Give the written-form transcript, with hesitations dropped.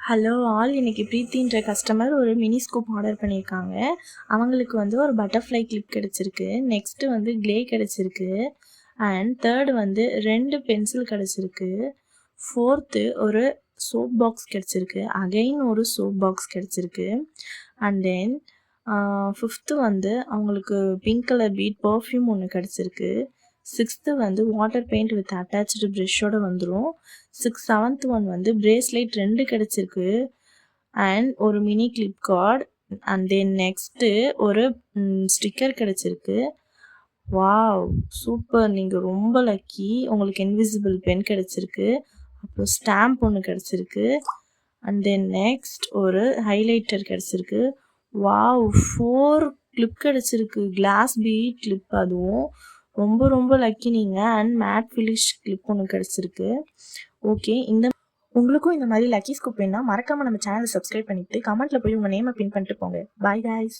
Hello all, இன்னைக்கு ப்ரீத்தின்ற customer ஒரு mini scoop order பண்ணியிருக்காங்க. அவங்களுக்கு வந்து ஒரு பட்டர்ஃப்ளை கிளிப் கிடச்சிருக்கு. நெக்ஸ்ட்டு வந்து க்ளே கிடச்சிருக்கு. அண்ட் தேர்டு வந்து 2 பென்சில் கிடச்சிருக்கு. ஃபோர்த்து ஒரு சோப் பாக்ஸ் கிடச்சிருக்கு. அகைன் ஒரு சோப் பாக்ஸ் கிடச்சிருக்கு. அண்ட் தென் ஃபிஃப்த்து வந்து அவங்களுக்கு பிங்க் கலர் பீட் பர்ஃப்யூம் ஒன்று கிடச்சிருக்கு. சிக்ஸ்த்து வந்து வாட்டர் பெயிண்ட் வித் அட்டாச்சு ப்ரெஷ்ஷோட வந்துடும். செவன்த் ஒன் வந்து பிரேஸ்லெட் 2 கிடச்சிருக்கு. அண்ட் ஒரு mini clip card. And then next ஒரு ஸ்டிக்கர் கிடச்சிருக்கு. Wow, super! நீங்கள் ரொம்ப லக்கி. உங்களுக்கு இன்விசிபிள் பென் கிடச்சிருக்கு. அப்புறம் ஸ்டாம்ப் ஒன்று கிடச்சிருக்கு. அண்ட் தென் நெக்ஸ்ட் ஒரு ஹைலைட்டர் கிடச்சிருக்கு. வாவ், 4 கிளிப் கிடச்சிருக்கு. கிளாஸ் பீட் கிளிப், அதுவும் ரொம்ப ரொம்ப லக்கி நீங்கள். அண்ட் மேட் ஃபினிஷ் கிளிப் ஒன்று கிடச்சிருக்கு. ஓகே, உங்களுக்கும் இந்த மாதிரி லக்கி ஸ்கூப் வேணும்னா மறக்காமல் நம்ம சேனலை சப்ஸ்கிரைப் பண்ணிவிட்டு கமெண்ட்டில் போய் உங்கள் நேமை பின் பண்ணிட்டு போங்க. Bye guys.